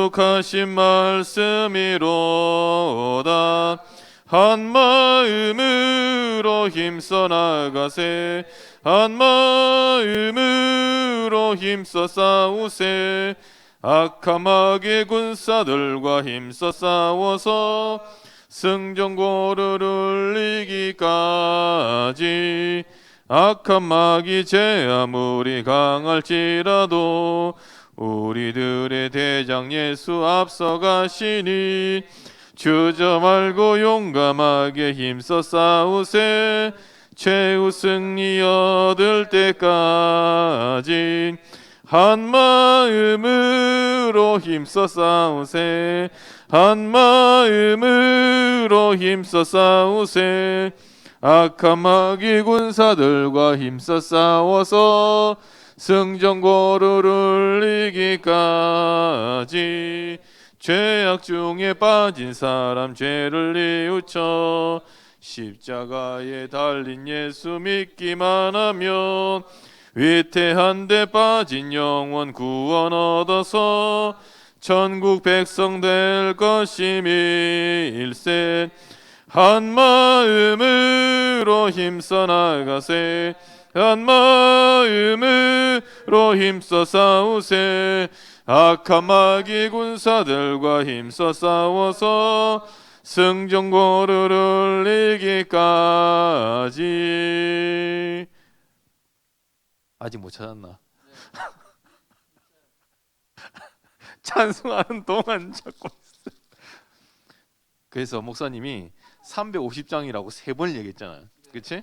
약속하신 말씀이로다. 한 마음으로 힘써 나가세. 한 마음으로 힘써 싸우세. 악한 마귀 군사들과 힘써 싸워서 승전고를 이기까지. 악한 마귀 제 아무리 강할지라도 우리들의 대장 예수 앞서가시니 주저 말고 용감하게 힘써 싸우세. 최후 승리 얻을 때까지 한 마음으로 힘써 싸우세. 한 마음으로 힘써 싸우세. 악한 마귀 군사들과 힘써 싸워서 승전고를 이기까지. 죄악 중에 빠진 사람 죄를 뉘우쳐 십자가에 달린 예수 믿기만 하면 위태한 데 빠진 영혼 구원 얻어서 천국 백성 될 것임일세. 한 마음으로 힘써 나가세. 한 마음으로 힘써 싸우세. 악한 마귀 군사들과 힘써 싸워서 승전고를 이기까지. 아직 못 찾았나? 찬송하는 동안 찾고 있어요. 그래서 목사님이 350장이라고 3번 얘기했잖아요. 그렇지?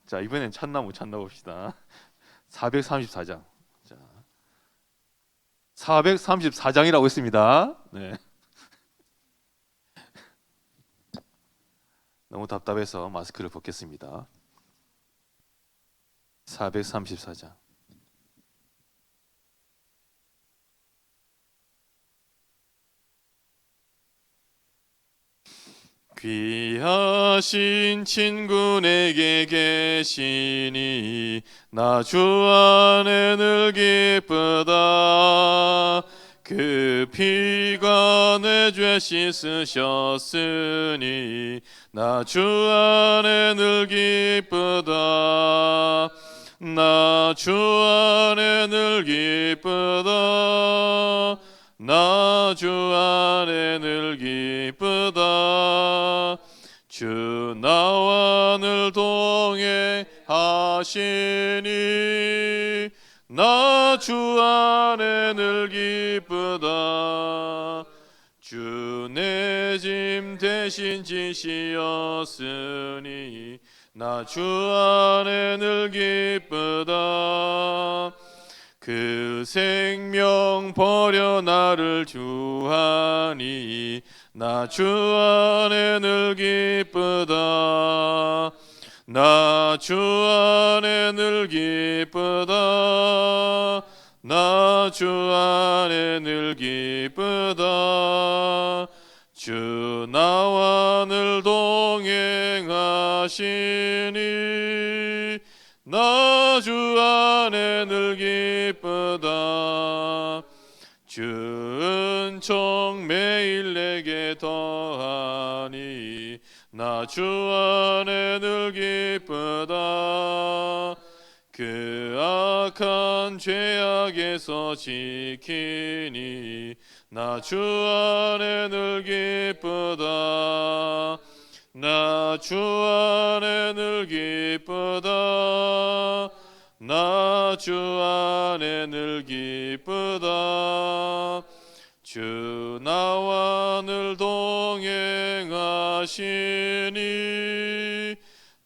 자, 이번엔 찾나 못 찾나 봅시다. 434장. 자, 434장이라고 했습니다. 네. 너무 답답해서 마스크를 벗겠습니다. 434장. 귀하신 친구에게 계시니 나 주 안에 늘 기쁘다. 그 피가 내 죄 씻으셨으니 나 주 안에 늘 기쁘다. 나 주 안에 늘 기쁘다. 나 주 안에 늘 기쁘다. 주 나와 늘 동행하시니 나 주 안에 늘 기쁘다. 주 내 짐 대신 지시었으니 나 주 안에 늘 기쁘다. 그 생명 버려 나를 주하니 나 주 안에 늘 기쁘다. 나 주 안에 늘 기쁘다. 나 주 안에 늘 기쁘다. 주 나와 늘 동행하시니 나 주 안에 늘 기쁘다. 주 은총 매일 내게 더하니 나 주 안에 늘 기쁘다. 그 악한 죄악에서 지키니 나 주 안에 늘 기쁘다. 나 주 안에 늘 기쁘다. 나 주 안에 늘 기쁘다. 주 나와 늘 동행하시니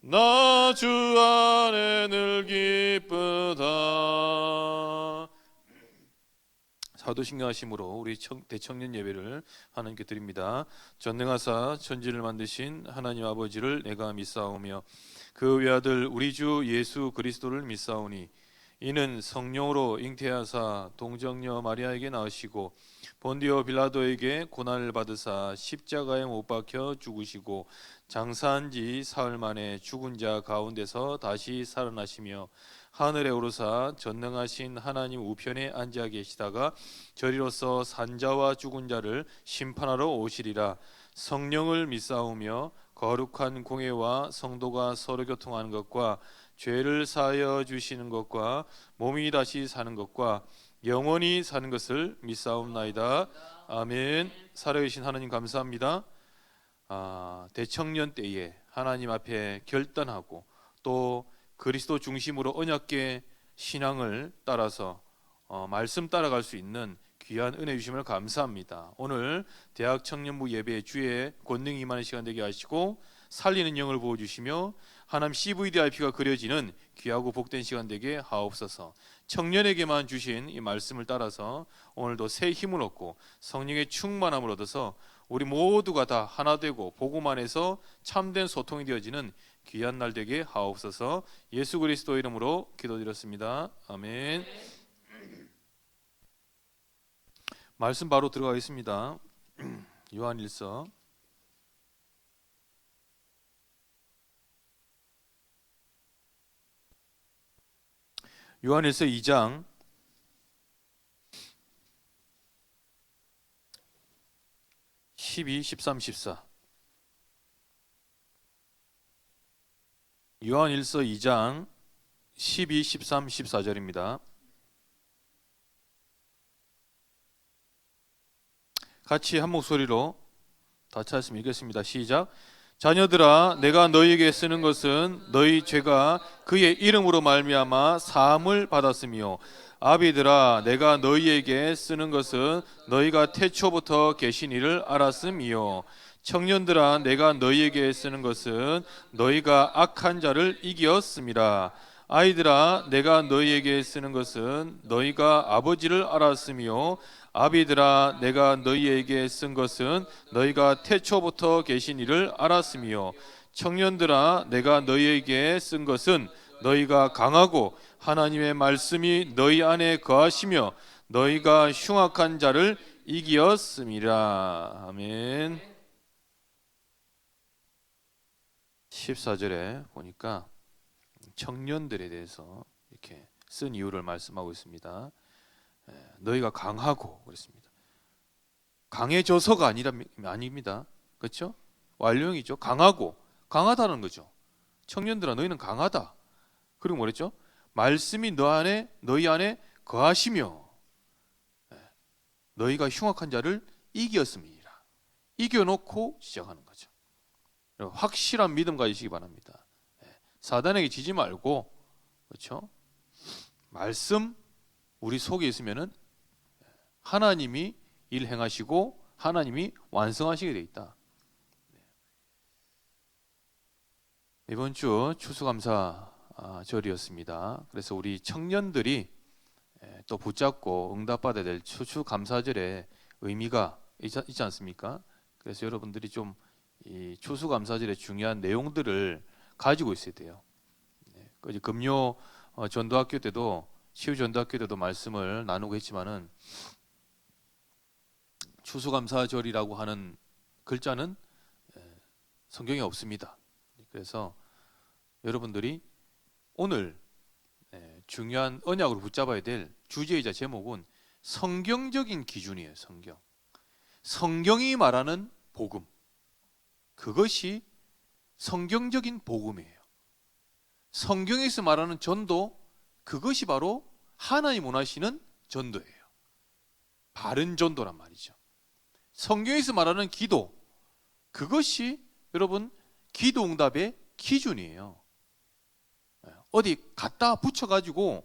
나 주 안에 늘 기쁘다. 사도신경하심으로 우리 대청년 예배를 하나님께 드립니다. 전능하사 천지를 만드신 하나님 아버지를 내가 믿사오며 그 외아들 우리 주 예수 그리스도를 믿사오니 이는 성령으로 잉태하사 동정녀 마리아에게 낳으시고 본디오 빌라도에게 고난을 받으사 십자가에 못 박혀 죽으시고 장사한 지 사흘 만에 죽은 자 가운데서 다시 살아나시며 하늘에 오르사 전능하신 하나님 우편에 앉아 계시다가 저리로서 산자와 죽은 자를 심판하러 오시리라. 성령을 믿사오며 거룩한 공예와 성도가 서로 교통하는 것과 죄를 사하여 주시는 것과 몸이 다시 사는 것과 영원히 사는 것을 믿사옵나이다. 아멘. 살아계신 하나님 감사합니다. 대청년 때에 하나님 앞에 결단하고 또 그리스도 중심으로 언약계 신앙을 따라서 말씀 따라갈 수 있는 귀한 은혜 주심을 감사합니다. 오늘 대학 청년부 예배 주에 권능이 임하는 시간 되게 하시고 살리는 영을 부어주시며 하나님 CVDIP가 그려지는 귀하고 복된 시간 되게 하옵소서. 청년에게만 주신 이 말씀을 따라서 오늘도 새 힘을 얻고 성령의 충만함을 얻어서 우리 모두가 다 하나 되고 복음 안에서 참된 소통이 되어지는 귀한 날 되게 하옵소서. 예수 그리스도 이름으로 기도드렸습니다. 아멘. 말씀 바로 들어가겠습니다. 요한일서 2장 12, 13, 14. 요한일서 2장 12, 13, 14절입니다. 같이 한 목소리로 다 찾았으면 읽겠습니다. 시작. 자녀들아, 내가 너희에게 쓰는 것은 너희 죄가 그의 이름으로 말미암아 사함을 받았으며, 아비들아, 내가 너희에게 쓰는 것은 너희가 태초부터 계신 이를 알았음이요. 청년들아, 내가 너희에게 쓰는 것은 너희가 악한 자를 이기었음이라. 아이들아, 내가 너희에게 쓰는 것은 너희가 아버지를 알았으며, 아비들아, 내가 너희에게 쓴 것은 너희가 태초부터 계신 이를 알았으며, 청년들아, 내가 너희에게 쓴 것은 너희가 강하고 하나님의 말씀이 너희 안에 거하시며 너희가 흉악한 자를 이기었음이라. 아멘. 14절에 보니까 청년들에 대해서 이렇게 쓴 이유를 말씀하고 있습니다. 너희가 강하고 그랬습니다. 강해져서가 아닙니다. 그렇죠? 완료형이죠. 강하고, 강하다는 거죠. 청년들아, 너희는 강하다. 그리고 뭐랬죠? 말씀이 너희 안에 거하시며 너희가 흉악한 자를 이기었음이니라. 이겨놓고 시작하는 거죠. 확실한 믿음 가지시기 바랍니다. 사단에게 지지 말고, 그렇죠? 말씀 우리 속에 있으면은 하나님이 일 행하시고 하나님이 완성하시게 돼 있다. 이번 주 추수감사절이었습니다. 그래서 우리 청년들이 또 붙잡고 응답받아야 될 추수감사절의 의미가 있지 않습니까? 그래서 여러분들이 좀 이 추수감사절의 중요한 내용들을 가지고 있어야 돼요. 금요 전도학교 때도 치유전도학교 때도 말씀을 나누고 했지만은 추수감사절이라고 하는 글자는 성경에 없습니다. 그래서 여러분들이 오늘 중요한 언약으로 붙잡아야 될 주제이자 제목은 성경적인 기준이에요. 성경이 말하는 복음, 그것이 성경적인 복음이에요. 성경에서 말하는 전도, 그것이 바로 하나님 원하시는 전도예요. 바른 전도란 말이죠. 성경에서 말하는 기도, 그것이 여러분 기도 응답의 기준이에요. 어디 갖다 붙여가지고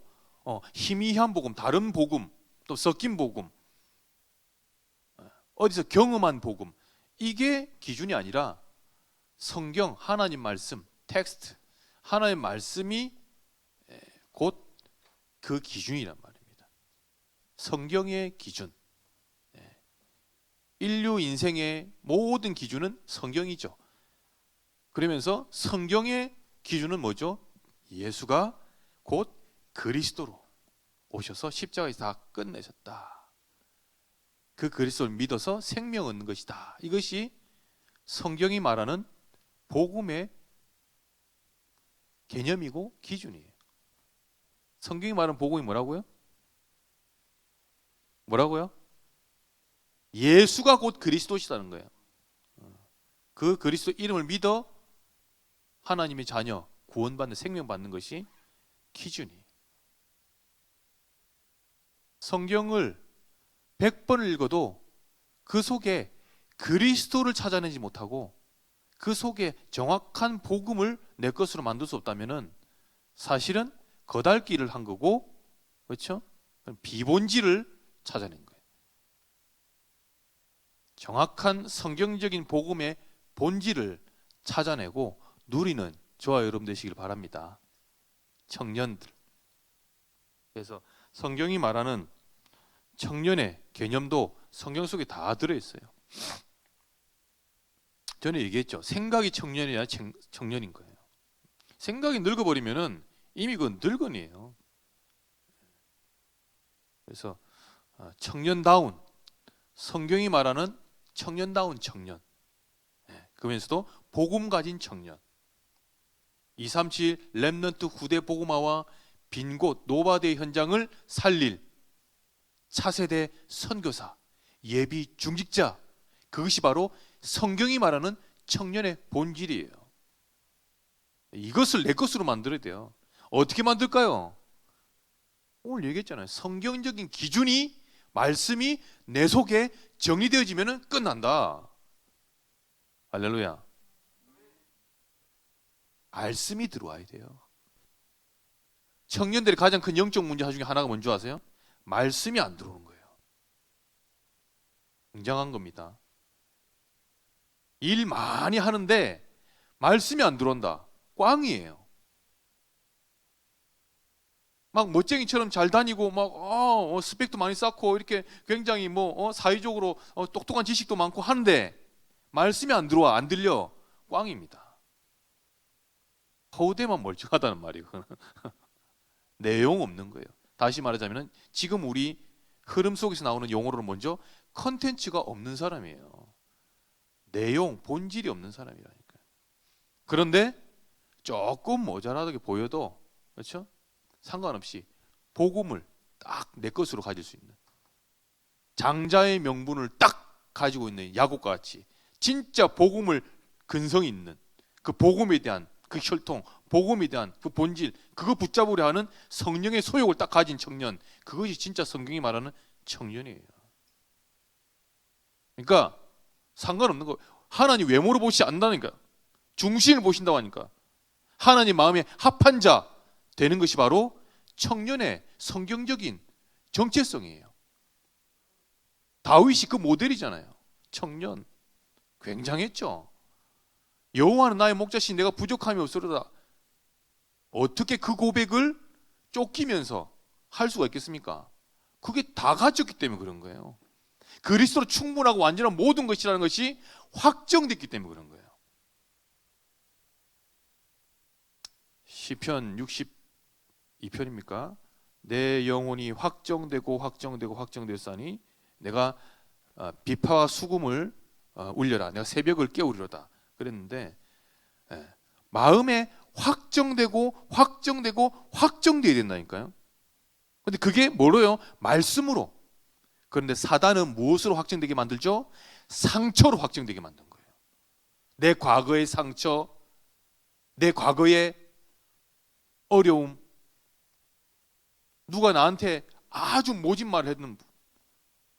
희미한 복음, 다른 복음, 또 섞인 복음, 어디서 경험한 복음, 이게 기준이 아니라 성경, 하나님 말씀, 텍스트, 하나님 말씀이 곧 그 기준이란 말입니다. 성경의 기준. 인류 인생의 모든 기준은 성경이죠. 그러면서 성경의 기준은 뭐죠? 예수가 곧 그리스도로 오셔서 십자가에서 다 끝내셨다. 그 그리스도를 믿어서 생명 얻는 것이다. 이것이 성경이 말하는 복음의 개념이고 기준이에요. 성경이 말하는 복음이 뭐라고요? 뭐라고요? 예수가 곧 그리스도시다는 거예요. 그 그리스도 이름을 믿어 하나님의 자녀, 구원받는, 생명받는 것이 기준이에요. 성경을 100번을 읽어도 그 속에 그리스도를 찾아내지 못하고 그 속에 정확한 복음을 내 것으로 만들 수 없다면은 사실은 거달기를 한 거고, 그렇죠? 비본질을 찾아낸 거예요. 정확한 성경적인 복음의 본질을 찾아내고 누리는 저와 여러분 되시길 바랍니다. 청년들. 그래서 성경이 말하는 청년의 개념도 성경 속에 다 들어있어요. 저는 얘기했죠. 생각이 청년이 아니라 청년인 거예요. 생각이 늙어버리면은 이미 그건 늙은이에요. 그래서 청년다운, 성경이 말하는 청년다운 청년, 그러면서도 복음 가진 청년, 237 렘넌트 후대 복음화와 빈 곳 노바데의 현장을 살릴 차세대 선교사, 예비 중직자, 그것이 바로 성경이 말하는 청년의 본질이에요. 이것을 내 것으로 만들어야 돼요. 어떻게 만들까요? 오늘 얘기했잖아요. 성경적인 기준이, 말씀이 내 속에 정리되어지면 끝난다. 할렐루야. 말씀이 들어와야 돼요. 청년들의 가장 큰 영적 문제 중에 하나가 뭔지 아세요? 말씀이 안 들어오는 거예요. 굉장한 겁니다. 일 많이 하는데 말씀이 안 들어온다. 꽝이에요. 막 멋쟁이처럼 잘 다니고 막 스펙도 많이 쌓고 이렇게 굉장히 사회적으로 똑똑한 지식도 많고 하는데 말씀이 안 들어와, 안 들려. 꽝입니다. 허우대만 멀쩡하다는 말이에요. 내용 없는 거예요. 다시 말하자면 지금 우리 흐름 속에서 나오는 용어로는 먼저 컨텐츠가 없는 사람이에요. 내용, 본질이 없는 사람이라니까요. 그런데 조금 모자라게 보여도, 그렇죠? 상관없이 복음을 딱 내 것으로 가질 수 있는, 장자의 명분을 딱 가지고 있는 야곱과 같이 진짜 복음을 근성 있는 그 복음에 대한 그 혈통, 복음에 대한 그 본질, 그거 붙잡으려 하는 성령의 소욕을 딱 가진 청년, 그것이 진짜 성경이 말하는 청년이에요. 그러니까 상관없는 거. 하나님 외모로 보시지 않는다니까. 중심을 보신다고 하니까. 하나님 마음에 합한 자 되는 것이 바로 청년의 성경적인 정체성이에요. 다윗이 그 모델이잖아요. 청년. 굉장했죠. 여호와는 나의 목자시니 내가 부족함이 없으리로다. 어떻게 그 고백을 쫓기면서 할 수가 있겠습니까? 그게 다 갖췄기 때문에 그런 거예요. 그리스도로 충분하고 완전한 모든 것이라는 것이 확정됐기 때문에 그런 거예요. 시편 62편입니까? 내 영혼이 확정되고 확정되고 확정되었사니 내가 비파와 수금을 울려라. 내가 새벽을 깨우리로다. 그랬는데 마음에 확정되고 확정되고 확정되어야 된다니까요. 근데 그게 뭐로요? 말씀으로. 그런데 사단은 무엇으로 확정되게 만들죠? 상처로 확정되게 만든 거예요. 내 과거의 상처, 내 과거의 어려움, 누가 나한테 아주 모진 말을 했는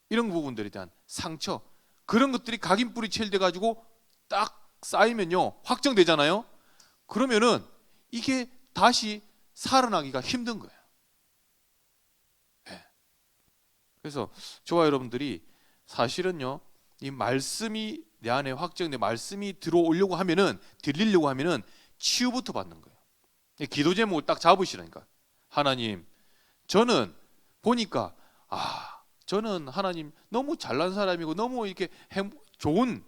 이런 부분들에 대한 상처, 그런 것들이 각인뿌리 체일돼 가지고 딱 쌓이면요 확정되잖아요. 그러면은 이게 다시 살아나기가 힘든 거예요. 그래서 저와 여러분들이 사실은요, 이 말씀이 내 안에 확정돼 말씀이 들어오려고 하면은, 들리려고 하면은 치유부터 받는 거예요. 기도 제목을 딱 잡으시라니까. 하나님, 저는 보니까 저는 하나님 너무 잘난 사람이고 너무 이렇게 좋은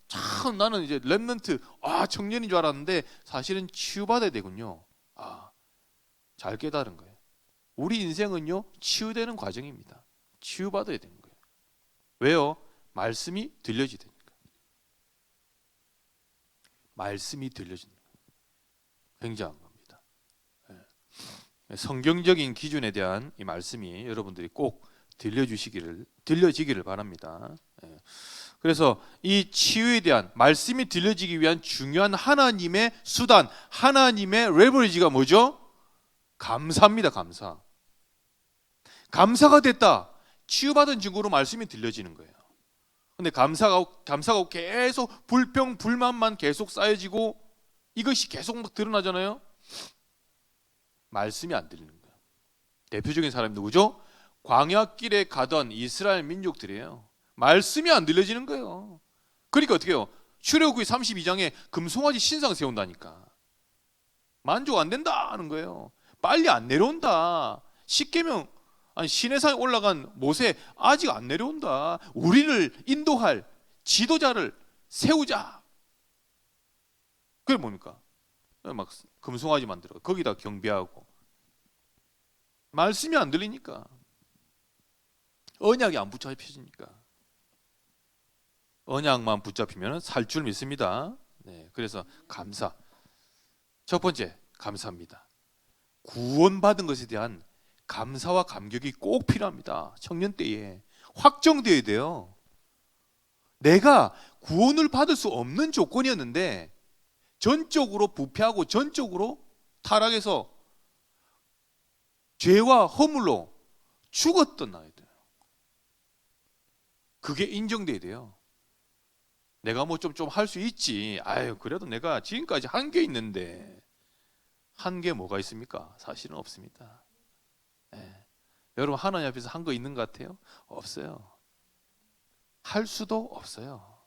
참 나는 이제 렘넌트 청년인 줄 알았는데 사실은 치유받아야 되군요. 잘 깨달은 거예요. 우리 인생은요 치유되는 과정입니다. 치유받아야 되는 거예요. 왜요? 말씀이 들려지니까. 말씀이 들려지는 거예요. 굉장한 겁니다. 성경적인 기준에 대한 이 말씀이 여러분들이 꼭 들려지기를 바랍니다. 그래서 이 치유에 대한 말씀이 들려지기 위한 중요한 하나님의 수단, 하나님의 레버리지가 뭐죠? 감사입니다. 감사가 됐다. 치유받은 증거로 말씀이 들려지는 거예요. 근데 감사가 계속 불평, 불만만 계속 쌓여지고 이것이 계속 막 드러나잖아요. 말씀이 안 들리는 거예요. 대표적인 사람이 누구죠? 광야길에 가던 이스라엘 민족들이에요. 말씀이 안 들려지는 거예요. 그러니까 어떻게 해요? 출애굽기 32장에 금송아지 신상 세운다니까. 만족 안 된다 하는 거예요. 빨리 안 내려온다. 십계명, 아니 시내산에 올라간 모세 아직 안 내려온다. 우리를 인도할 지도자를 세우자. 그게 뭡니까? 막 금송아지 만들어 거기다 경배하고. 말씀이 안 들리니까, 언약이 안 붙잡혀지니까. 언약만 붙잡히면 살 줄 믿습니다. 그래서 감사. 첫 번째, 감사합니다. 구원받은 것에 대한 감사와 감격이 꼭 필요합니다. 청년 때에 확정되어야 돼요. 내가 구원을 받을 수 없는 조건이었는데 전적으로 부패하고 전적으로 타락해서 죄와 허물로 죽었던 아이들, 그게 인정돼야 돼요. 내가 뭐 좀 할 수 있지. 그래도 내가 지금까지 한 게 있는데, 한 게 뭐가 있습니까? 사실은 없습니다. 여러분 하나님 앞에서 한 거 있는 것 같아요? 없어요. 할 수도 없어요.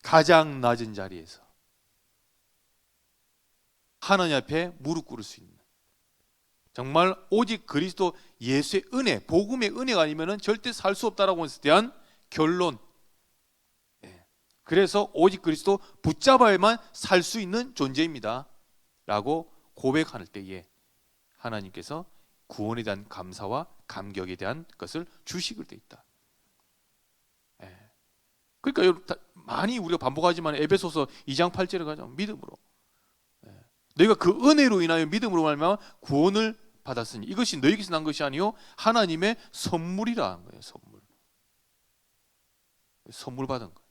가장 낮은 자리에서 하나님 앞에 무릎 꿇을 수 있는, 정말 오직 그리스도 예수의 은혜, 복음의 은혜가 아니면 절대 살 수 없다라고 했을 대한 결론. 그래서 오직 그리스도 붙잡아야만 살 수 있는 존재입니다 라고 고백할 때에 하나님께서 구원에 대한 감사와 감격에 대한 것을 주시게 돼 있다. 그러니까 여러분, 많이 우리가 반복하지만 에베소서 2장 8절에 가자. 믿음으로 너희가 그 은혜로 인하여 믿음으로 말미암아 구원을 받았으니 이것이 너희에게서 난 것이 아니요 하나님의 선물이라는 거예요. 선물 받은 거예요.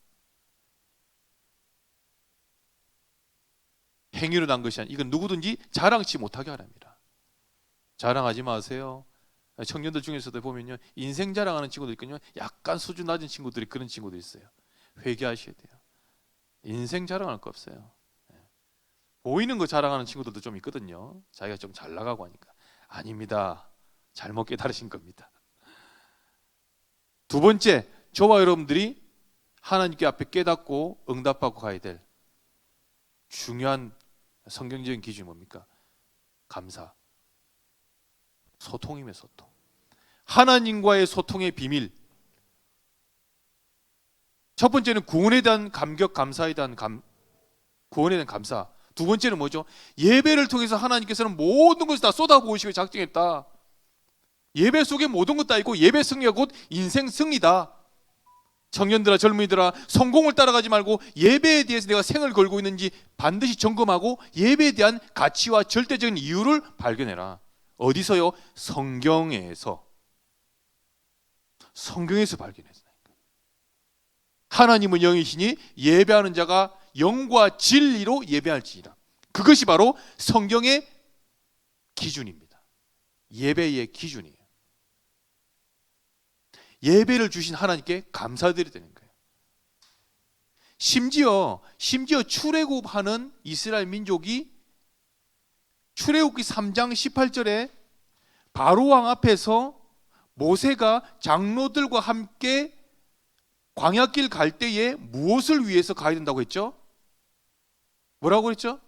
행위로 난 것이 아니라 이건 누구든지 자랑치 못하게 하랍니다. 자랑하지 마세요. 청년들 중에서도 보면요, 인생 자랑하는 친구들 있거든요. 약간 수준 낮은 친구들이, 그런 친구들 있어요. 회개하셔야 돼요. 인생 자랑할 거 없어요. 보이는 거 자랑하는 친구들도 좀 있거든요. 자기가 좀 잘 나가고 하니까. 아닙니다. 잘못 깨달으신 겁니다. 두 번째, 저와 여러분들이 하나님께 앞에 깨닫고 응답하고 가야 될 중요한 성경적인 기준이 뭡니까? 감사. 소통임의 소통. 하나님과의 소통의 비밀. 첫 번째는 구원에 대한 감격, 감사에 대한 구원에 대한 감사. 두 번째는 뭐죠? 예배를 통해서 하나님께서는 모든 것을 다 쏟아부으시고 작정했다. 예배 속에 모든 것 다 있고 예배 승리가 곧 인생 승리다. 청년들아, 젊은이들아, 성공을 따라가지 말고 예배에 대해서 내가 생을 걸고 있는지 반드시 점검하고 예배에 대한 가치와 절대적인 이유를 발견해라. 어디서요? 성경에서 발견했어요. 하나님은 영이시니 예배하는 자가 영과 진리로 예배할지니라. 그것이 바로 성경의 기준입니다. 예배의 기준이에요. 예배를 주신 하나님께 감사드려야 되는 거예요. 심지어 출애굽하는 이스라엘 민족이 출애굽기 3장 18절에 바로 왕 앞에서 모세가 장로들과 함께 광야길 갈 때에 무엇을 위해서 가야 된다고 했죠? 뭐라고 그랬죠?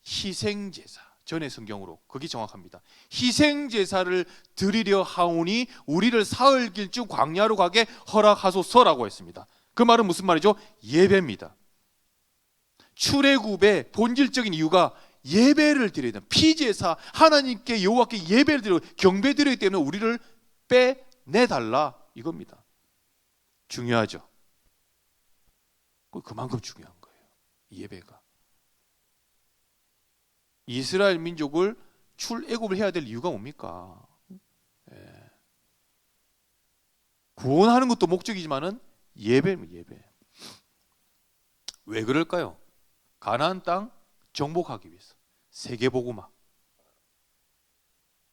희생제사. 전의 성경으로 그게 정확합니다. 희생제사를 드리려 하오니 우리를 사흘 길쭉 광야로 가게 허락하소서라고 했습니다. 그 말은 무슨 말이죠? 예배입니다. 출애굽의 본질적인 이유가 예배를 드려야 된다. 피제사, 하나님께 여호와께 예배를 드리고 경배 드리기 때문에 우리를 빼내달라 이겁니다. 중요하죠. 그만큼 중요한 거예요. 예배가. 이스라엘 민족을 출애굽을 해야 될 이유가 뭡니까? 구원하는 것도 목적이지만은 예배입니다. 예배. 왜 그럴까요? 가나안 땅 정복하기 위해서. 세계복음화.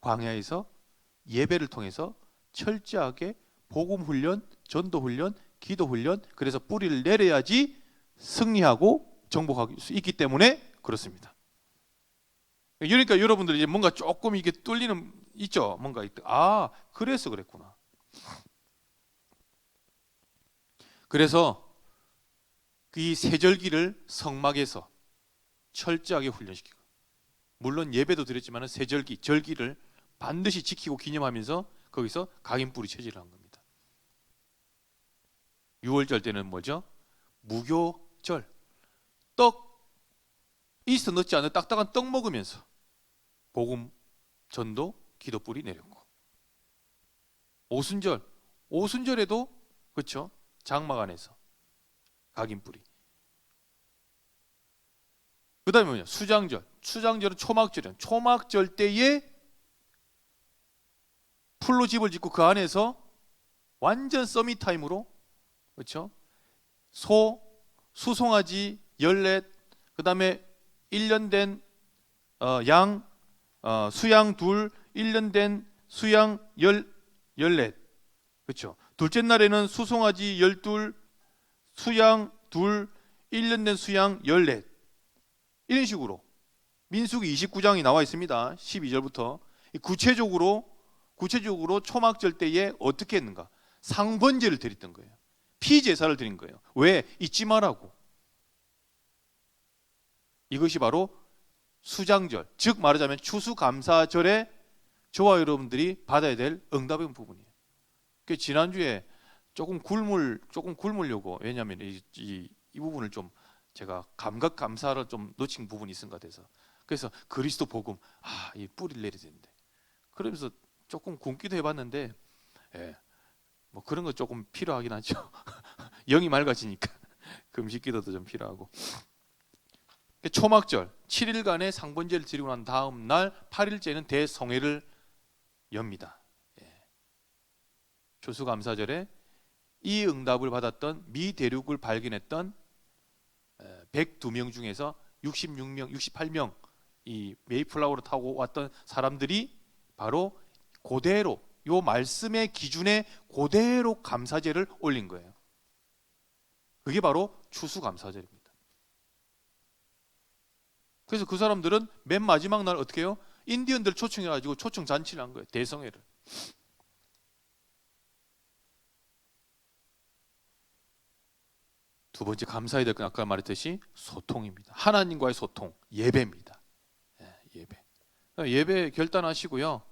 광야에서 예배를 통해서 철저하게 복음 훈련, 전도 훈련, 기도 훈련, 그래서 뿌리를 내려야지 승리하고 정복할 수 있기 때문에 그렇습니다. 그러니까 여러분들이 이제 뭔가 조금 이게 뚫리는 있죠. 뭔가 그래서 그랬구나. 그래서 이 세절기를 성막에서 철저하게 훈련시키고, 물론 예배도 드렸지만 세절기, 절기를 반드시 지키고 기념하면서 거기서 각인뿌리 체질을 한 겁니다. 6월절 때는 뭐죠? 무교절. 떡, 이스트 넣지 않은 딱딱한 떡 먹으면서 복음, 전도, 기도뿌리 내렸고, 오순절에도 그렇죠? 장막 안에서 각인뿌리. 그 다음에 뭐냐? 수장절은 초막절이에요. 초막절 때에 풀로 집을 짓고 그 안에서 완전 서밋타임으로, 그렇죠? 수송아지 14, 그 다음에 1년 된 양, 수양 둘, 1년 된 수양 14, 그렇죠? 둘째 날에는 수송아지 12, 수양 둘, 1년 된 수양 14. 이런 식으로 민수기 29장이 나와 있습니다. 12절부터 구체적으로 초막절 때에 어떻게 했는가? 상번제를 드렸던 거예요. 피제사를 드린 거예요. 왜? 잊지 말라고. 이것이 바로 수장절, 즉 말하자면 추수감사절에 저와 여러분들이 받아야 될 응답의 부분이에요. 지난주에 조금 굶으려고, 왜냐하면 이 부분을 좀 제가 감각 감사를 좀 놓친 부분이 있은 것 같아서, 그래서 그리스도 복음, 이 뿌리를 내려야 되는데, 그러면서 조금 굶기도 해봤는데, 뭐 그런 거 조금 필요하긴 하죠. 영이 맑아지니까 금식기도도 좀 필요하고. 초막절 7일간의 상번제를 드리고 난 다음 날 8일째는 대성회를 엽니다. 추수감사절에 이 응답을 받았던 미대륙을 발견했던 102명 중에서 68명 이 메이플라워를 타고 왔던 사람들이 바로 그대로 요 말씀의 기준에 그대로 감사제를 올린 거예요. 그게 바로 추수감사절입니다. 그래서 그 사람들은 맨 마지막 날 어떻게 해요? 인디언들 초청해가지고 초청 잔치를 한 거예요. 대성회를. 두 번째 감사해야 될 건 아까 말했듯이 소통입니다. 하나님과의 소통, 예배입니다. 예배 결단하시고요.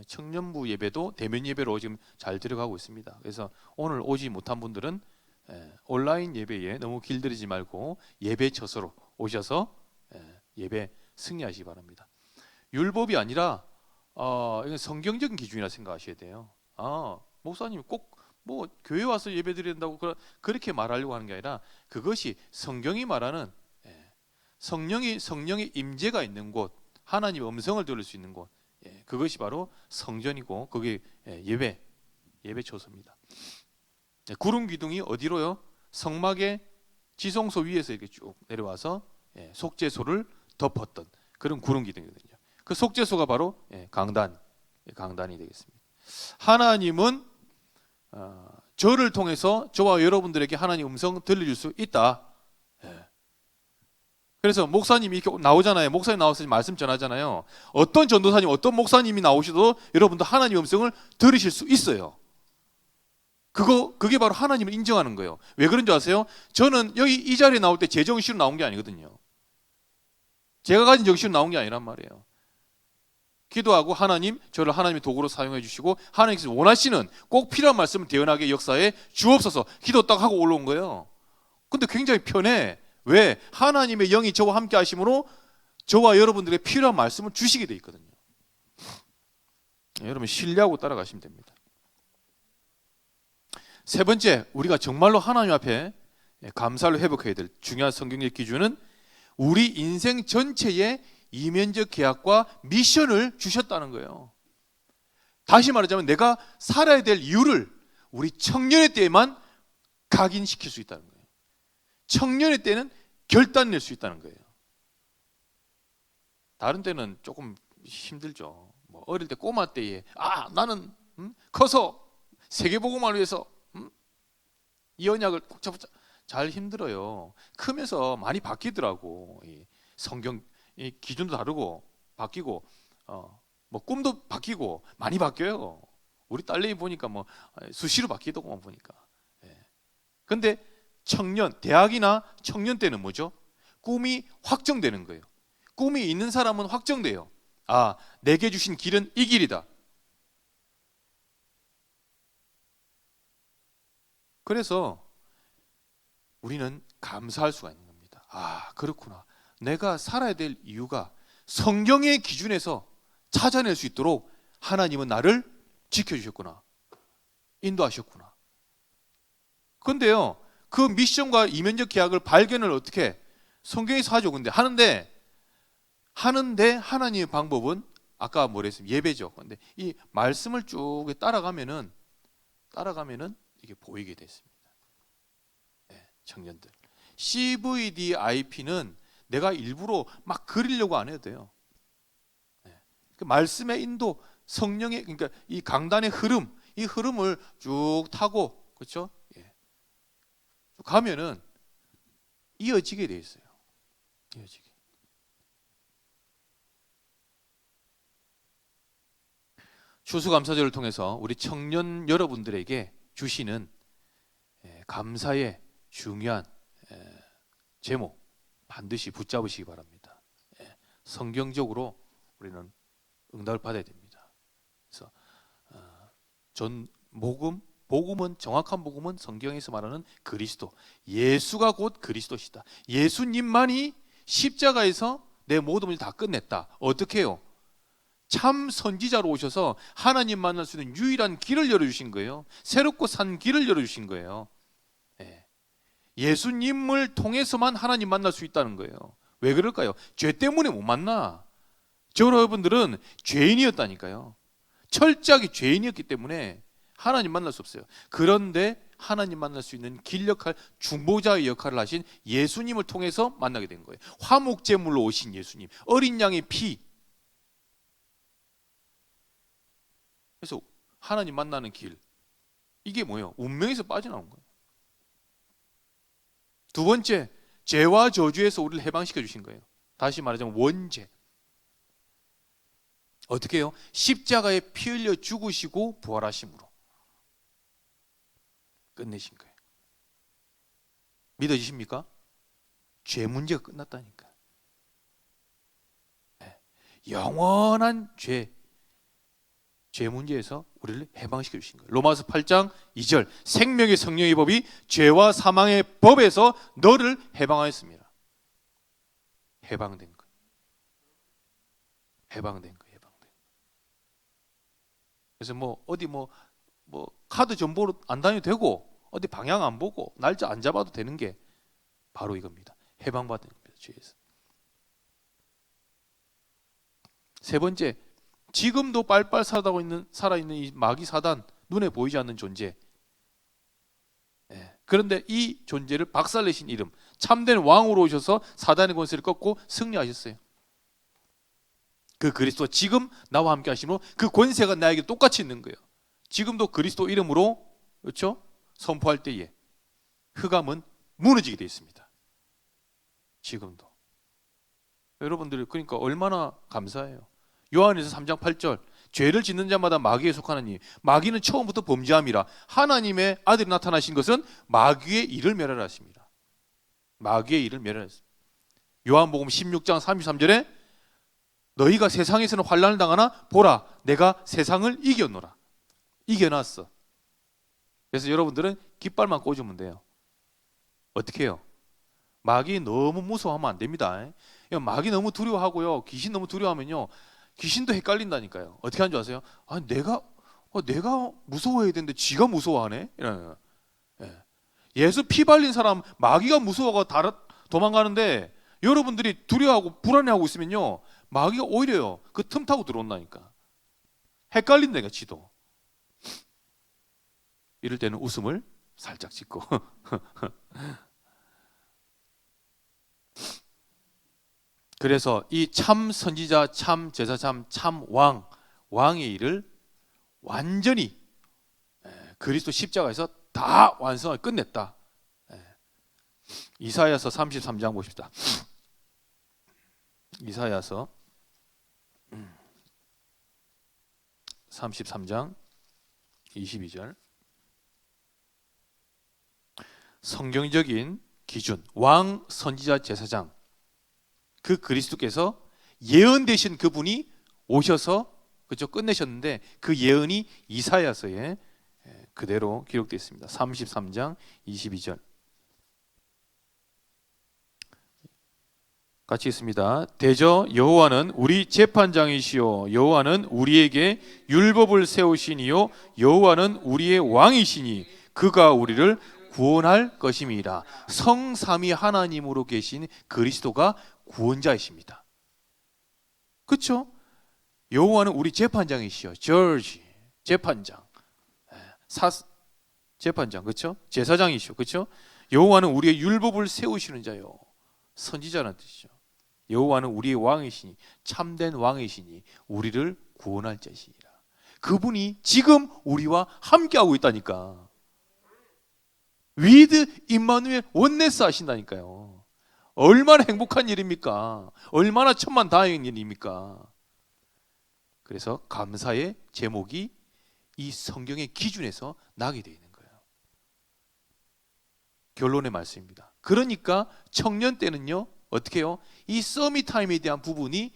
청년부 예배도 대면 예배로 지금 잘 들어가고 있습니다. 그래서 오늘 오지 못한 분들은 온라인 예배에 너무 길들이지 말고 예배 처소로 오셔서 예배 승리하시기 바랍니다. 율법이 아니라 이건 성경적인 기준이라 생각하셔야 돼요. 목사님 꼭 뭐 교회 와서 예배 드려야 된다고 그렇게 말하려고 하는 게 아니라, 그것이 성경이 말하는 성령의 임재가 있는 곳, 하나님의 음성을 들을 수 있는 곳, 그것이 바로 성전이고 그게 예배 처소입니다. 구름 기둥이 어디로요? 성막의 지성소 위에서 이렇게 쭉 내려와서 속죄소를 덮었던 그런 구름 기둥이거든요. 그 속죄소가 바로 강단이 되겠습니다. 하나님은 저를 통해서 저와 여러분들에게 하나님 음성 들려줄 수 있다. 그래서 목사님이 이렇게 나오잖아요. 목사님 나와서 말씀 전하잖아요. 어떤 전도사님, 어떤 목사님이 나오셔도 여러분도 하나님 음성을 들으실 수 있어요. 그게 바로 하나님을 인정하는 거예요. 왜 그런 줄 아세요? 저는 여기 이 자리에 나올 때 제 정신으로 나온 게 아니거든요. 제가 가진 정신으로 나온 게 아니란 말이에요. 기도하고 하나님, 저를 하나님의 도구로 사용해 주시고 하나님께서 원하시는 꼭 필요한 말씀을 대언하게 역사에 주옵소서 기도 딱 하고 올라온 거예요. 근데 굉장히 편해. 왜? 하나님의 영이 저와 함께 하심으로 저와 여러분들에게 필요한 말씀을 주시게 돼 있거든요. 여러분 신뢰하고 따라가시면 됩니다. 세 번째, 우리가 정말로 하나님 앞에 감사를 회복해야 될 중요한 성경적 기준은 우리 인생 전체에 이면적 계약과 미션을 주셨다는 거예요. 다시 말하자면 내가 살아야 될 이유를 우리 청년의 때에만 각인시킬 수 있다는 거예요. 청년의 때는 결단 낼 수 있다는 거예요. 다른 때는 조금 힘들죠. 뭐 어릴 때 꼬마 때에 나는 커서 세계복음을 위해서 이 언약을 꼭 잡자. 잘 힘들어요. 크면서 많이 바뀌더라고. 성경 기준도 다르고 바뀌고 뭐 꿈도 바뀌고 많이 바뀌어요. 우리 딸내미 보니까 뭐 수시로 바뀌더구만 보니까. 근데 청년, 대학이나 청년 때는 뭐죠? 꿈이 확정되는 거예요. 꿈이 있는 사람은 확정돼요. 내게 주신 길은 이 길이다. 그래서 우리는 감사할 수가 있는 겁니다. 그렇구나. 내가 살아야 될 이유가 성경의 기준에서 찾아낼 수 있도록 하나님은 나를 지켜주셨구나. 인도하셨구나. 그런데요, 그 미션과 이면적 계약을 발견을 어떻게 성경에서 하죠. 근데 하는데 하나님의 방법은 아까 뭐랬습니까? 예배죠. 근데 이 말씀을 쭉 따라가면은 이게 보이게 됐습니다. 청년들. CVDIP는 내가 일부러 막 그리려고 안 해도 돼요. 그 말씀의 인도, 성령의, 그러니까 이 강단의 흐름, 이 흐름을 쭉 타고, 그렇죠? 가면은 이어지게 돼 있어요. 이어지게. 추수감사절을 통해서 우리 청년 여러분들에게 주시는 감사의 중요한 제목 반드시 붙잡으시기 바랍니다. 성경적으로 우리는 응답을 받아야 됩니다. 그래서 복음은 정확한 복음은 성경에서 말하는 그리스도, 예수가 곧 그리스도시다. 예수님만이 십자가에서 내 모든 일을 다 끝냈다. 어떻게 해요? 참 선지자로 오셔서 하나님 만날 수 있는 유일한 길을 열어주신 거예요. 새롭고 산 길을 열어주신 거예요. 예수님을 통해서만 하나님 만날 수 있다는 거예요. 왜 그럴까요? 죄 때문에 못 만나. 저 여러분들은 죄인이었다니까요. 철저하게 죄인이었기 때문에 하나님 만날 수 없어요. 그런데 하나님 만날 수 있는 길 역할, 중보자의 역할을 하신 예수님을 통해서 만나게 된 거예요. 화목제물로 오신 예수님, 어린 양의 피. 그래서 하나님 만나는 길, 이게 뭐예요? 운명에서 빠져나온 거예요. 두 번째, 죄와 저주에서 우리를 해방시켜 주신 거예요. 다시 말하자면 원죄. 어떻게 해요? 십자가에 피 흘려 죽으시고 부활하심으로 끝내신 거예요. 믿어지십니까? 죄 문제가 끝났다니까. 영원한 죄 문제에서 우리를 해방시켜 주신 거예요. 로마서 8장 2절, 생명의 성령의 법이 죄와 사망의 법에서 너를 해방하였습니다. 해방된 거예요. 해방된 거예요. 그래서 뭐 어디 뭐 카드 전보로 안 다녀도 되고, 어디 방향 안 보고 날짜 안 잡아도 되는 게 바로 이겁니다. 해방받는 겁니다. 죄에서. 세 번째, 지금도 빨빨 살아있는 이 마귀 사단, 눈에 보이지 않는 존재. 그런데 이 존재를 박살내신 이름, 참된 왕으로 오셔서 사단의 권세를 꺾고 승리하셨어요. 그 그리스도, 지금 나와 함께 하심으로 그 권세가 나에게 똑같이 있는 거예요. 지금도 그리스도 이름으로, 그렇죠? 선포할 때에 흑암은 무너지게 되어 있습니다. 지금도. 여러분들이 그러니까 얼마나 감사해요. 요한에서 3장 8절, 죄를 짓는 자마다 마귀에 속하느니 마귀는 처음부터 범죄함이라. 하나님의 아들이 나타나신 것은 마귀의 일을 멸하라 하십니다. 마귀의 일을 멸하라 했습니다. 요한복음 16장 33절에 너희가 세상에서는 환난을 당하나 보라, 내가 세상을 이겼노라. 이겨놨어. 그래서 여러분들은 깃발만 꽂으면 돼요. 어떻게 해요? 마귀 너무 무서워하면 안 됩니다. 마귀 너무 두려워하고요, 귀신 너무 두려워하면요, 귀신도 헷갈린다니까요. 어떻게 하는 줄 아세요? 내가 무서워해야 되는데 지가 무서워하네? 이러는. 예수 피 발린 사람 마귀가 무서워가 도망가는데 여러분들이 두려워하고 불안해하고 있으면요, 마귀가 오히려요 그 틈 타고 들어온다니까. 헷갈린다니까 지도. 이럴 때는 웃음을 살짝 짓고 그래서 이 참 선지자, 참 제사장, 참 왕의 일을 완전히 그리스도 십자가에서 다 완성을 끝냈다. 이사야서 33장 보십시다. 이사야서 33장 22절. 성경적인 기준, 왕, 선지자, 제사장, 그 그리스도께서 예언되신 그분이 오셔서 그죠 끝내셨는데 그 예언이 이사야서에 그대로 기록되어 있습니다. 33장 22절 같이 있습니다. 대저 여호와는 우리 재판장이시요 여호와는 우리에게 율법을 세우시니요 여호와는 우리의 왕이시니 그가 우리를 구원할 것임이라. 성삼위 하나님으로 계신 그리스도가 구원자이십니다. 그렇죠? 여호와는 우리 재판장이시요. 저지 재판장. 재판장 그렇죠? 제사장이시요. 그렇죠? 여호와는 우리의 율법을 세우시는 자요. 선지자라는 뜻이죠. 여호와는 우리의 왕이시니 참된 왕이시니 우리를 구원할 자시니라. 그분이 지금 우리와 함께하고 있다니까. 위드 임마누엘 원네스 하신다니까요. 얼마나 행복한 일입니까? 얼마나 천만다행인 일입니까? 그래서 감사의 제목이 이 성경의 기준에서 나게 되어 있는 거예요. 결론의 말씀입니다. 그러니까 청년 때는요 어떻게 해요? 이 서밋타임에 대한 부분이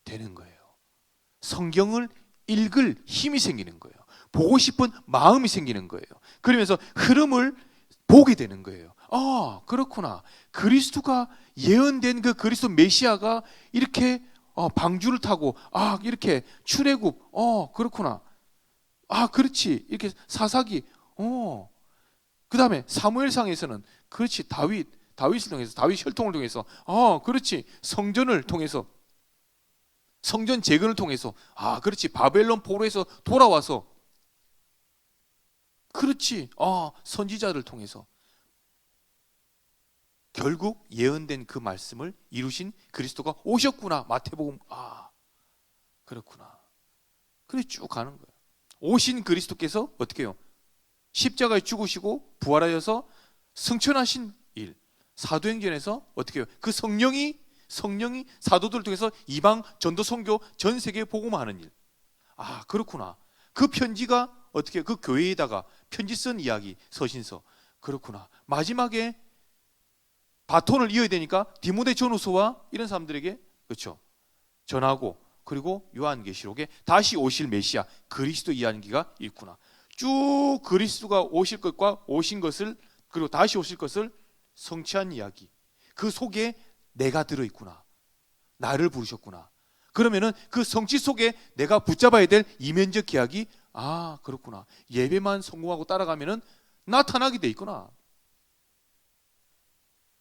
되는 거예요. 성경을 읽을 힘이 생기는 거예요. 보고 싶은 마음이 생기는 거예요. 그러면서 흐름을 보게 되는 거예요. 아 그렇구나. 그리스도가 예언된 그 그리스도 메시아가 이렇게 방주를 타고 이렇게 출애굽 그렇구나. 그렇지. 이렇게 사사기 그 다음에 사무엘상에서는 그렇지. 다윗을 통해서 다윗 혈통을 통해서 그렇지. 성전을 통해서 성전 재건을 통해서 그렇지. 바벨론 포로에서 돌아와서 그렇지. 선지자를 통해서 결국 예언된 그 말씀을 이루신 그리스도가 오셨구나. 마태복음 그렇구나. 그래 쭉 가는 거예요. 오신 그리스도께서 어떻게 해요? 십자가에 죽으시고 부활하여서 승천하신 일. 사도행전에서 어떻게 해요? 그 성령이 사도들을 통해서 이방 전도 선교 전 세계에 복음하는 일. 그렇구나. 그 편지가 어떻게 해요? 그 교회에다가 편지 쓴 이야기 서신서. 그렇구나. 마지막에 바톤을 이어야 되니까 디모데 전후서와 이런 사람들에게 그렇죠. 전하고 그리고 요한계시록에 다시 오실 메시아 그리스도 이야기가 있구나. 쭉 그리스도가 오실 것과 오신 것을 그리고 다시 오실 것을 성취한 이야기. 그 속에 내가 들어있구나. 나를 부르셨구나. 그러면은 그 성취 속에 내가 붙잡아야 될 이면적 계약이 그렇구나. 예배만 성공하고 따라가면은 나타나게 돼 있구나.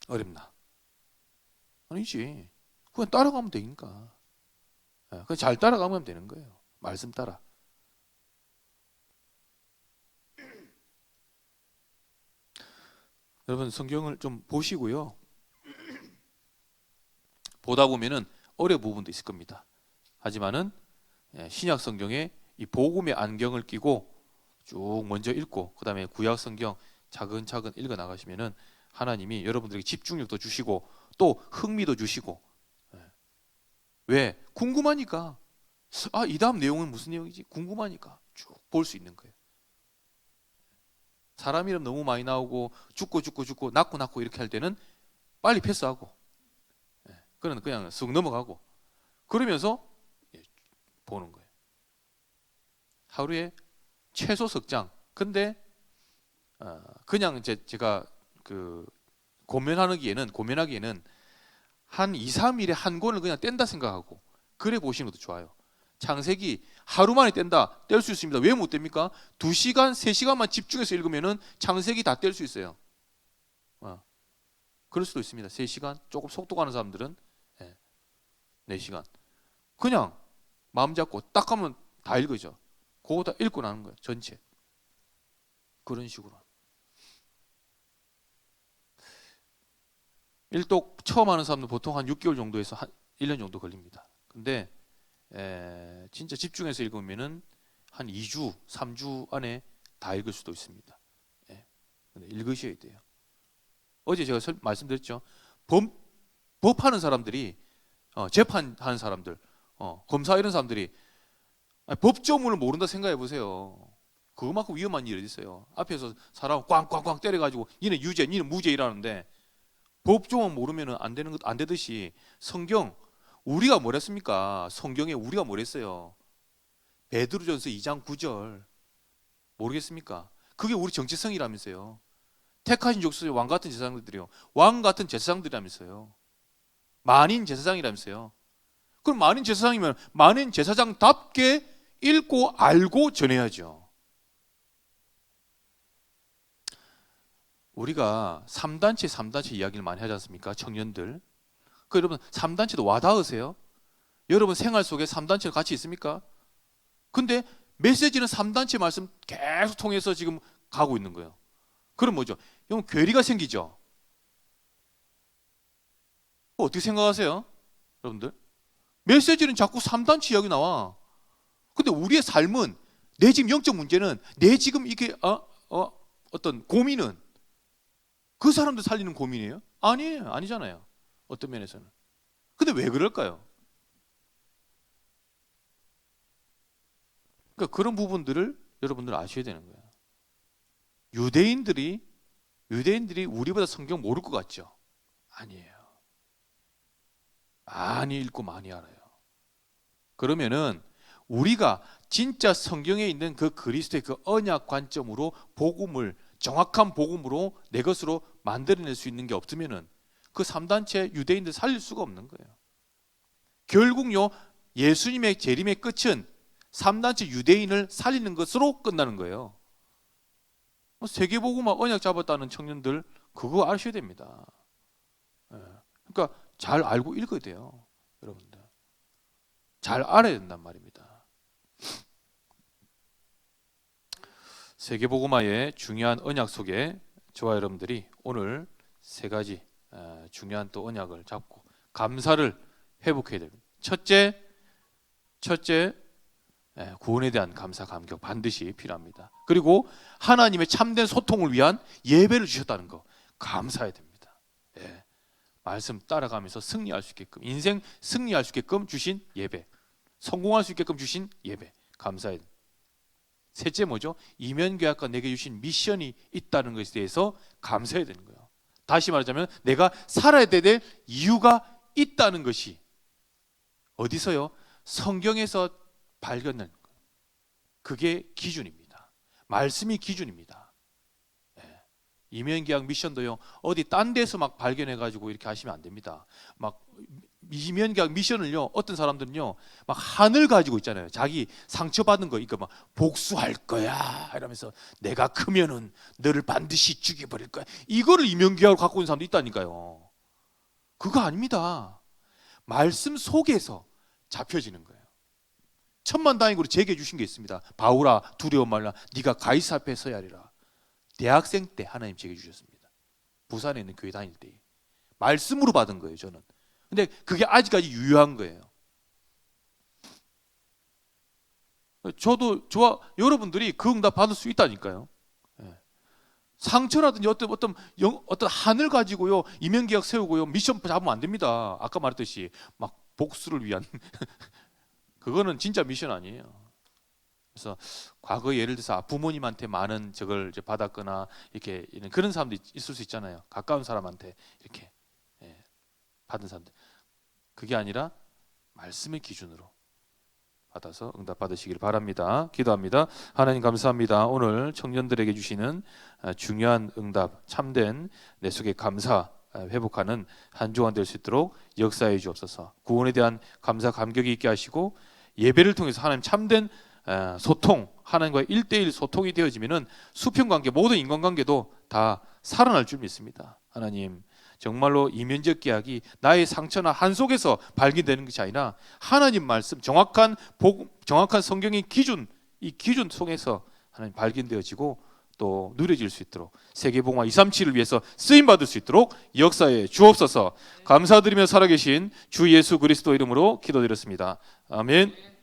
어렵나? 아니지. 그냥 따라가면 되니까. 그냥 잘 따라가면 되는 거예요. 말씀 따라. 여러분 성경을 좀 보시고요. 보다 보면은 어려운 부분도 있을 겁니다. 하지만은 신약 성경에 이 복음의 안경을 끼고 쭉 먼저 읽고 그 다음에 구약 성경 차근차근 읽어 나가시면은 하나님이 여러분들에게 집중력도 주시고 또 흥미도 주시고 왜? 궁금하니까 이 다음 내용은 무슨 내용이지? 궁금하니까 쭉 볼 수 있는 거예요. 사람 이름 너무 많이 나오고 죽고 낳고 이렇게 할 때는 빨리 패스하고 그냥 쑥 넘어가고 그러면서 보는 거예요. 하루에 최소 석 장. 근데 그냥 제가 고면하기에는 한 2, 3일에 한 권을 그냥 뗀다 생각하고 그래 보시는 것도 좋아요. 창세기 하루 만에 뗄 수 있습니다. 왜 못 뗍니까? 2시간, 3시간만 집중해서 읽으면은 창세기 다 뗄 수 있어요. 그럴 수도 있습니다. 3시간, 조금 속도 가는 사람들은 4시간. 그냥 마음 잡고 딱 하면 다 읽어져. 그거 다 읽고 나는 거예요. 전체. 그런 식으로. 일독 처음 하는 사람들 보통 한 6개월 정도에서 한 1년 정도 걸립니다. 근데 진짜 집중해서 읽으면은 한 2주, 3주 안에 다 읽을 수도 있습니다. 근데 읽으셔야 돼요. 어제 제가 말씀드렸죠. 법하는 사람들이, 재판하는 사람들, 검사 이런 사람들이 법조문을 모른다 생각해 보세요. 그만큼 위험한 일이 있어요. 앞에서 사람 꽝꽝꽝 때려가지고 니는 유죄, 니는 무죄 이라는데 법조문 모르면 안 되듯이 성경, 우리가 뭐랬습니까? 성경에 우리가 뭐랬어요? 베드로전서 2장 9절 모르겠습니까? 그게 우리 정체성이라면서요. 택하신 족속의 왕 같은 제사장들이요. 왕 같은 제사장들이라면서요. 만인 제사장이라면서요. 그럼 만인 제사장이면 만인 제사장답게 읽고 알고 전해야죠. 우리가 3단체 이야기를 많이 하지 않습니까? 청년들. 그 여러분 3단체도 와닿으세요? 여러분 생활 속에 3단체가 같이 있습니까? 근데 메시지는 3단체 말씀 계속 통해서 지금 가고 있는 거예요. 그럼 뭐죠? 여러분 괴리가 생기죠? 어떻게 생각하세요? 여러분들? 메시지는 자꾸 3단체 이야기 나와. 근데 우리의 삶은, 내 지금 영적 문제는, 내 지금 이게 어떤 고민은 그 사람들 살리는 고민이에요? 아니에요. 아니잖아요. 어떤 면에서는. 근데 왜 그럴까요? 그러니까 그런 부분들을 여러분들 아셔야 되는 거예요. 유대인들이 우리보다 성경 모를 것 같죠? 아니에요. 많이 읽고 많이 알아요. 그러면은 우리가 진짜 성경에 있는 그 그리스도의 그 언약 관점으로 복음을, 정확한 복음으로 내 것으로 만들어낼 수 있는 게 없으면은 그 3단체 유대인들 살릴 수가 없는 거예요. 결국요, 예수님의 재림의 끝은 3단체 유대인을 살리는 것으로 끝나는 거예요. 세계복음화 언약 잡았다는 청년들 그거 아셔야 됩니다. 그러니까 잘 알고 읽어야 돼요. 여러분들 잘 알아야 된단 말입니다. 세계복음화의 중요한 언약 속에 저와 여러분들이 오늘 세 가지 중요한 또 언약을 잡고 감사를 회복해야 됩니다. 첫째, 구원에 대한 감사, 감격 반드시 필요합니다. 그리고 하나님의 참된 소통을 위한 예배를 주셨다는 거 감사해야 됩니다. 말씀 따라가면서 승리할 수 있게끔, 인생 승리할 수 있게끔 주신 예배, 성공할 수 있게끔 주신 예배 감사해야 됩니다. 셋째 뭐죠? 이면교회가 내게 주신 미션이 있다는 것에 대해서 감사해야 되는 거예요. 다시 말하자면 내가 살아야 될 이유가 있다는 것이 어디서요? 성경에서 발견된 거예요. 그게 기준입니다. 말씀이 기준입니다. 이면계약 미션도요, 어디 딴 데서 막 발견해가지고 이렇게 하시면 안 됩니다. 막 이면계약 미션을요, 어떤 사람들은요, 막 하늘 가지고 있잖아요. 자기 상처받은 거, 그러니까 막 복수할 거야 이러면서 내가 크면은 너를 반드시 죽여버릴 거야. 이거를 이면계약을 갖고 있는 사람도 있다니까요. 그거 아닙니다. 말씀 속에서 잡혀지는 거예요. 천만다행으로 제게 주신 게 있습니다. 바울아 두려워 말라 네가 가이사 앞에 서야 하리라. 대학생 때 하나님 제게 주셨습니다. 부산에 있는 교회 다닐 때 말씀으로 받은 거예요. 저는. 근데 그게 아직까지 유효한 거예요. 저와 여러분들이 그 응답 받을 수 있다니까요. 상처라든지 어떤 한을 가지고요 이면계약 세우고요 미션 잡으면 안 됩니다. 아까 말했듯이 막 복수를 위한 그거는 진짜 미션 아니에요. 그래서 과거 예를 들어서 부모님한테 많은 저걸 이제 받았거나 이렇게 이런 그런 사람도 있을 수 있잖아요. 가까운 사람한테 이렇게 받은 사람들. 그게 아니라 말씀의 기준으로 받아서 응답 받으시길 바랍니다. 기도합니다. 하나님 감사합니다. 오늘 청년들에게 주시는 중요한 응답, 참된 내 속의 감사 회복하는 한 주간 될 수 있도록 역사해 주옵소서. 구원에 대한 감사 감격이 있게 하시고 예배를 통해서 하나님 참된 소통, 하나님과의 1:1 소통이 되어지면은 수평관계, 모든 인간관계도 다 살아날 줄 믿습니다. 하나님, 정말로 이면적 계약이 나의 상처나 한 속에서 발견되는 것이 아니라 하나님 말씀, 정확한 복음, 정확한 성경의 기준, 이 기준 속에서 하나님 발견되어지고 또 누려질 수 있도록 세계복음화 237을 위해서 쓰임받을 수 있도록 역사에 주옵소서. 감사드리며 살아계신 주 예수 그리스도 이름으로 기도드렸습니다. 아멘.